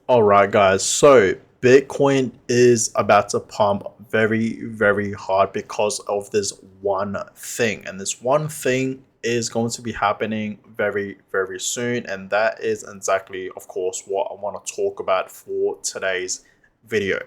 All right, guys. So Bitcoin is about to pump very, very hard because of this one thing. And this one thing is going to be happening very, very soon. And that is exactly, of course, what I want to talk about for today's video.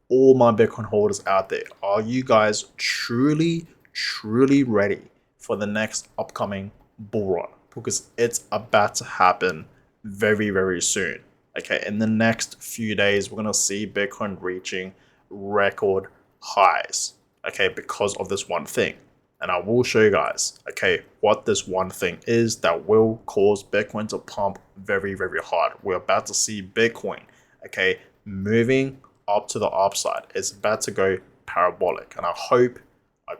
All my Bitcoin holders out there, are you guys truly, truly ready for the next upcoming bull run? Because it's about to happen very, very soon. Okay, in the next few days, we're gonna see Bitcoin reaching record highs. Okay, because of this one thing. And I will show you guys, okay, what this one thing is that will cause Bitcoin to pump very, very hard. We're about to see Bitcoin, okay, moving up to the upside. It's about to go parabolic. And I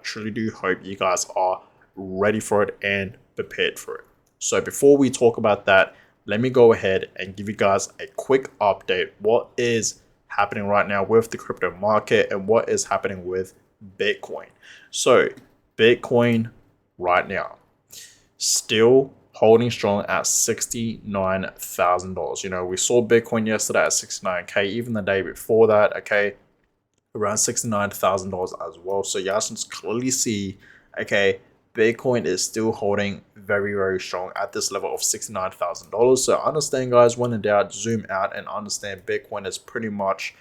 truly do hope you guys are ready for it and prepared for it. So before we talk about that, let me go ahead and give you guys a quick update. What is happening right now with the crypto market and what is happening with Bitcoin? So, Bitcoin right now still holding strong at $69,000. You know, we saw Bitcoin yesterday at 69K, even the day before that, okay, around $69,000 as well. So, you guys can clearly see, okay, Bitcoin is still holding very, very strong at this level of $69,000. So understand, guys, when in doubt, zoom out and understand Bitcoin is pretty much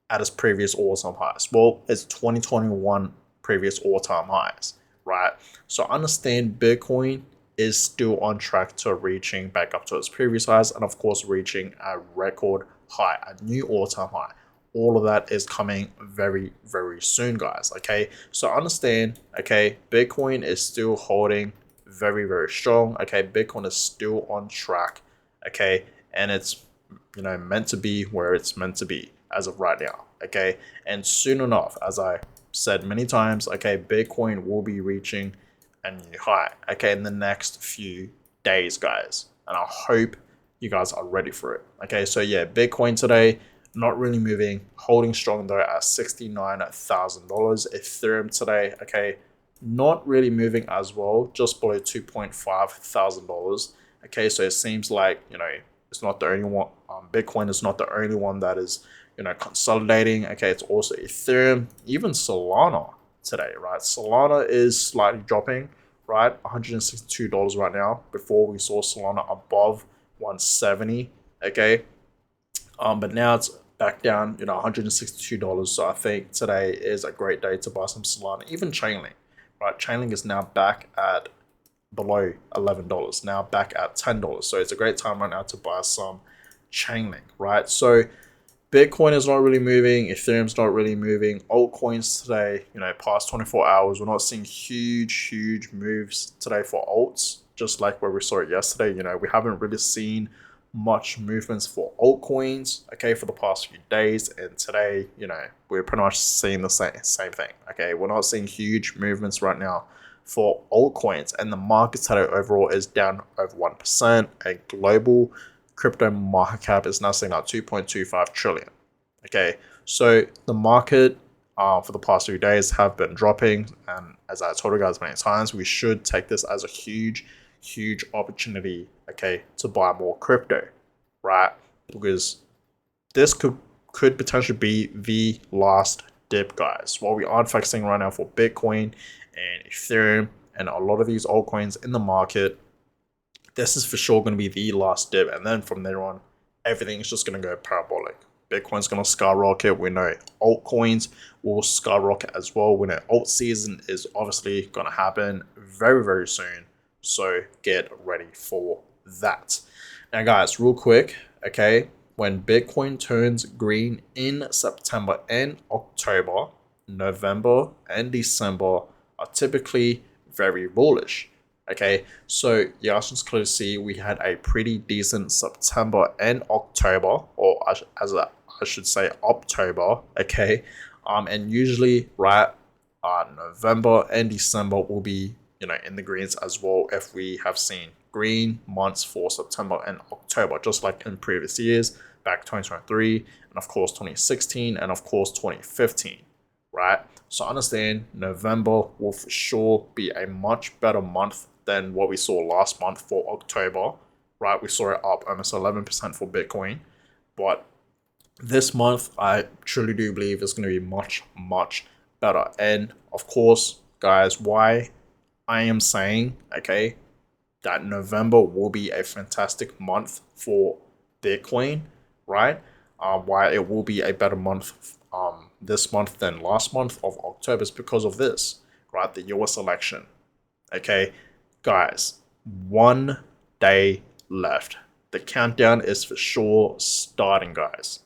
at its previous all-time highs. Well, it's 2021 previous all-time highs, right? So understand Bitcoin is still on track to reaching back up to its previous highs and, of course, reaching a record high, a new all-time high. All of that is coming very, very soon, guys. Okay, so understand, okay, Bitcoin is still holding very, very strong. Okay, Bitcoin is still on track. Okay, and it's, meant to be where it's meant to be as of right now. Okay, and soon enough, as I said many times, okay, Bitcoin will be reaching a new high. Okay, in the next few days, guys, and I hope you guys are ready for it. Okay, so yeah, Bitcoin today not really moving, holding strong though at $69,000. Ethereum today, okay, not really moving as well, just below $2,500. Okay, so it seems like, it's not the only one. Bitcoin is not the only one that is, consolidating. Okay, it's also Ethereum, even Solana today, right? Solana is slightly dropping, right? $162 right now. Before we saw Solana above 170. Okay, but now it's back down, $162. So I think today is a great day to buy some Solana, even Chainlink, right? Chainlink is now back at below $11, now back at $10. So it's a great time right now to buy some Chainlink, right? So Bitcoin is not really moving, Ethereum's not really moving. Altcoins today, past 24 hours, we're not seeing huge moves today for alts, just like where we saw it yesterday. We haven't really seen much movements for altcoins, okay, for the past few days. And today, we're pretty much seeing the same thing, okay? We're not seeing huge movements right now for altcoins, and the market today overall is down over 1%. A global crypto market cap is now sitting at 2.25 trillion. Okay, so the market for the past few days have been dropping, and as I told you guys many times, we should take this as a huge opportunity, okay, to buy more crypto, right? Because this could potentially be the last dip, guys. While we aren't focusing right now for Bitcoin and Ethereum and a lot of these altcoins in the market, this is for sure going to be the last dip, and then from there on, everything's just going to go parabolic. Bitcoin's going to skyrocket. We know altcoins will skyrocket as well. We know alt season is obviously going to happen very, very soon. So get ready for that. Now, guys, real quick, okay, when Bitcoin turns green in September and October, November and December are typically very bullish. Okay, so you guys can clearly see we had a pretty decent September and October, or I should say October. Okay, and usually right, November and December will be in the greens as well if we have seen green months for September and October, just like in previous years, back 2023, and of course 2016, and of course 2015, right? So understand November will for sure be a much better month than what we saw last month for October, right? We saw it up almost 11% for Bitcoin, but This month, I truly do believe is going to be much, much better. And of course, guys, why I am saying, okay, that November will be a fantastic month for Bitcoin, right? Why it will be a better month this month than last month of October is because of this, right? The US election. Okay, guys, 1 day left. The countdown is for sure starting, guys.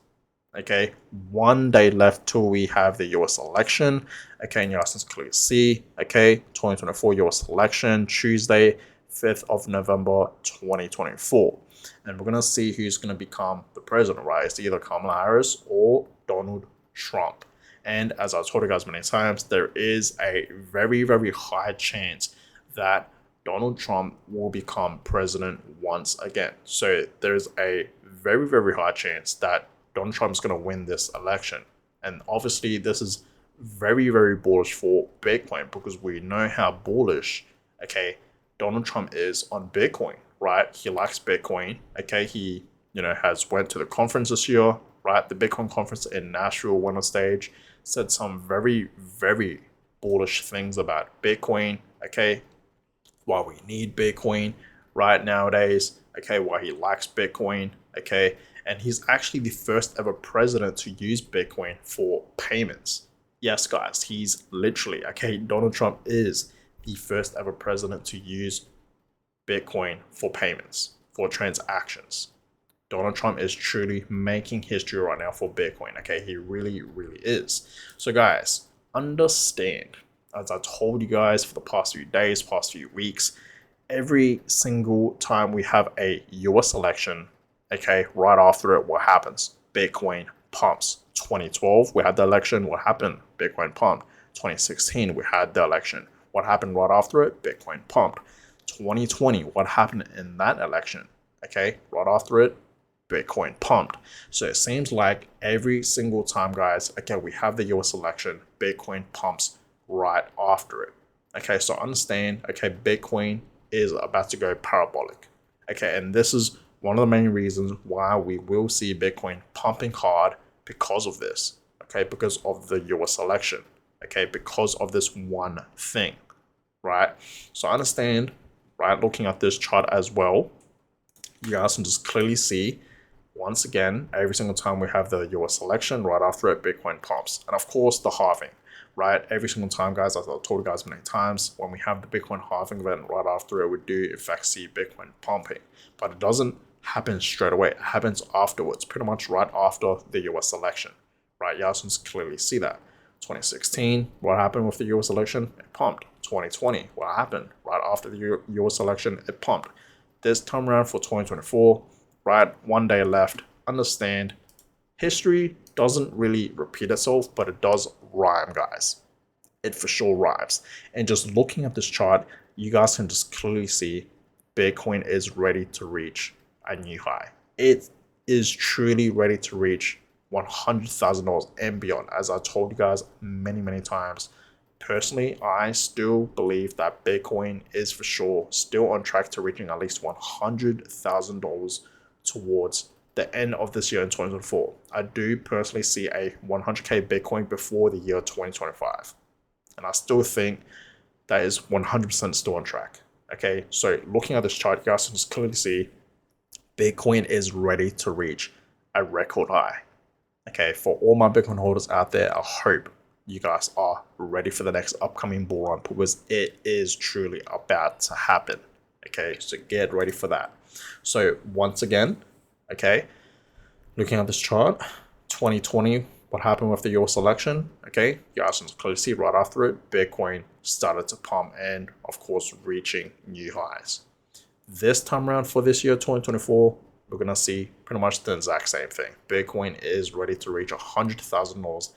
Okay, 1 day left till we have the US election. Okay, and you guys can clearly see, okay, 2024 US election, Tuesday, 5th of November, 2024. And we're going to see who's going to become the president, right? It's either Kamala Harris or Donald Trump. And as I told you guys many times, there is a very, very high chance that Donald Trump will become president once again. So there's a very, very high chance that Donald Trump is going to win this election. And obviously, this is very, very bullish for Bitcoin because we know how bullish, okay, Donald Trump is on Bitcoin, right? He likes Bitcoin, okay? He, has went to the conference this year, right? The Bitcoin conference in Nashville, went on stage, said some very, very bullish things about Bitcoin, okay? Why we need Bitcoin right nowadays, okay? Why he likes Bitcoin, okay? And he's actually the first ever president to use Bitcoin for payments. Yes, guys, he's literally, okay, Donald Trump is the first ever president to use Bitcoin for payments, for transactions. Donald Trump is truly making history right now for Bitcoin, okay? He really, really is. So, guys, understand, as I told you guys for the past few days, past few weeks, every single time we have a US election, okay, right after it, what happens? Bitcoin pumps. 2012, we had the election. What happened? Bitcoin pumped. 2016, we had the election. What happened right after it? Bitcoin pumped. 2020, what happened in that election? Okay, right after it, Bitcoin pumped. So it seems like every single time, guys, okay, we have the US election, Bitcoin pumps right after it. Okay, so understand, okay, Bitcoin is about to go parabolic. Okay, and this is one of the main reasons why we will see Bitcoin pumping hard because of this. Okay, because of the US election. Okay, because of this one thing, right? So understand, right, looking at this chart as well, you guys can just clearly see once again, every single time we have the US election, right after it, Bitcoin pumps. And of course, the halving, right? Every single time, guys, as I've told you guys many times, when we have the Bitcoin halving event right after it, we do in fact see Bitcoin pumping. But it doesn't happen straight away. It happens afterwards, pretty much right after the US election, right? You guys can clearly see that. 2016, what happened with the US election? It pumped. 2020, what happened? Right after the US election, it pumped. This time around for 2024, right? 1 day left. Understand, history doesn't really repeat itself, but it does rhyme, guys. It for sure rhymes. And just looking at this chart, you guys can just clearly see Bitcoin is ready to reach a new high. It is truly ready to reach $100,000 and beyond. As I told you guys many, many times, personally, I still believe that Bitcoin is for sure still on track to reaching at least $100,000 towards the end of this year in 2024. I do personally see a 100k Bitcoin before the year 2025. And I still think that is 100% still on track. Okay, so looking at this chart, you guys can just clearly see Bitcoin is ready to reach a record high. Okay, for all my Bitcoin holders out there, I hope you guys are ready for the next upcoming bull run because it is truly about to happen. Okay, so get ready for that. So once again, okay, looking at this chart, 2020, what happened with the US election? Okay, you guys can clearly see right after it, Bitcoin started to pump and of course reaching new highs. This time around for this year, 2024, we're gonna see pretty much the exact same thing. Bitcoin is ready to reach $100,000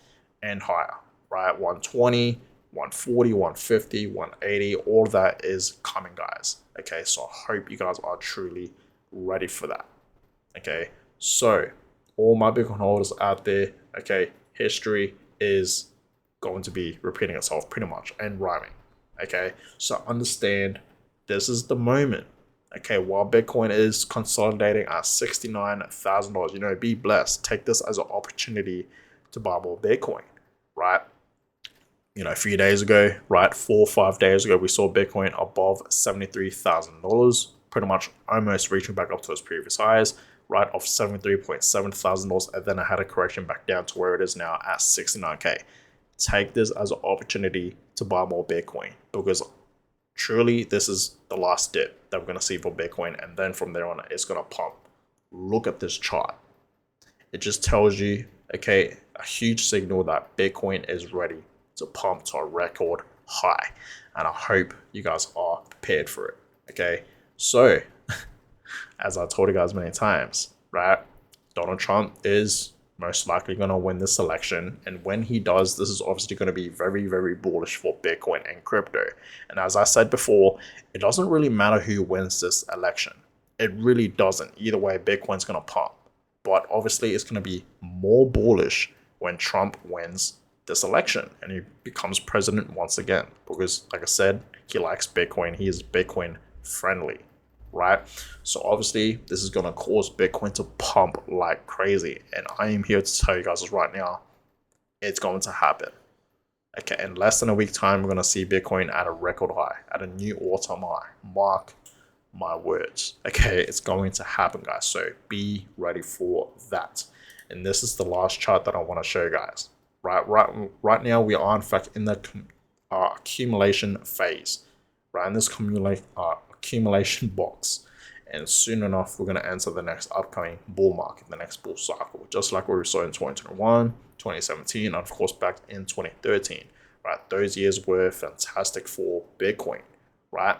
and higher, right? 120, 140, 150, 180, all of that is coming, guys. Okay, so I hope you guys are truly ready for that. Okay, so all my Bitcoin holders out there, okay, history is going to be repeating itself pretty much and rhyming. Okay, so understand this is the moment. Okay, while Bitcoin is consolidating at $69,000, you know, be blessed. Take this as an opportunity to buy more Bitcoin, right? You know, a few days ago, right, 4 or 5 days ago, we saw Bitcoin above $73,000, pretty much almost reaching back up to its previous highs, right, of $73,700, and then I had a correction back down to where it is now at 69K. Take this as an opportunity to buy more Bitcoin, because truly this is the last dip that we're going to see for Bitcoin, and then from there on, it's going to pump. Look at this chart. It just tells you, okay, a huge signal that Bitcoin is ready to pump to a record high. And I hope you guys are prepared for it. Okay. So, as I told you guys many times, right? Donald Trump is most likely going to win this election. And when he does, this is obviously going to be very, very bullish for Bitcoin and crypto. And as I said before, it doesn't really matter who wins this election. It really doesn't. Either way, Bitcoin's going to pump. But obviously, it's going to be more bullish when Trump wins this election and he becomes president once again. Because, like I said, he likes Bitcoin. He is Bitcoin friendly, right? So obviously, this is going to cause Bitcoin to pump like crazy. And I am here to tell you guys right now, it's going to happen. Okay, in less than a week time, we're going to see Bitcoin at a record high, at a new all-time high. Mark my words. Okay, it's going to happen, guys. So be ready for that. And this is the last chart that I want to show you guys. Right now, we are in fact in the accumulation phase, right? In this accumulation box. And soon enough, we're going to enter the next upcoming bull market, the next bull cycle, just like what we saw in 2021, 2017, and of course back in 2013, right? Those years were fantastic for Bitcoin, right?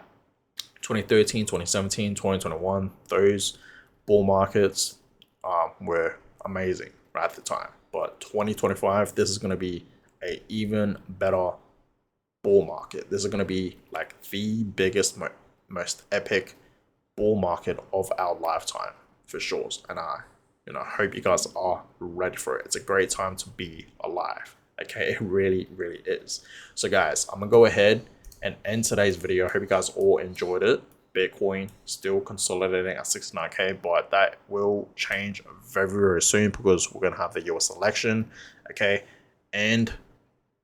2013, 2017, 2021, those bull markets were amazing right at the time. But 2025, this is going to be a even better bull market. This is going to be like the biggest, most epic bull market of our lifetime for sure. And I hope you guys are ready for it. It's a great time to be alive. Okay, it really, really is. So guys, I'm gonna go ahead and end today's video. I hope you guys all enjoyed it. Bitcoin still consolidating at 69K, but that will change very, very soon because we're going to have the US election. Okay. And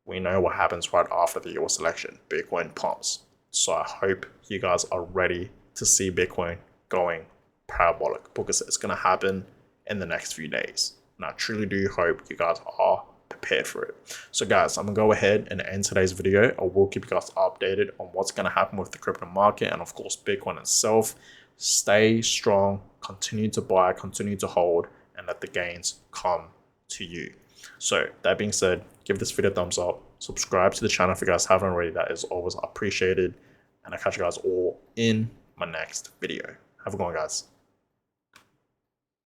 we know what happens right after the US election. Bitcoin pumps. So I hope you guys are ready to see Bitcoin going parabolic because it's going to happen in the next few days. And I truly do hope you guys are prepared for it. So guys, I'm gonna go ahead and end today's video. I will keep you guys updated on what's gonna happen with the crypto market and of course Bitcoin itself. Stay strong, continue to buy, continue to hold, and let the gains come to you. So that being said, give this video a thumbs up, subscribe to the channel if you guys haven't already. That is always appreciated, and I'll catch you guys all in my next video. Have a good one, guys.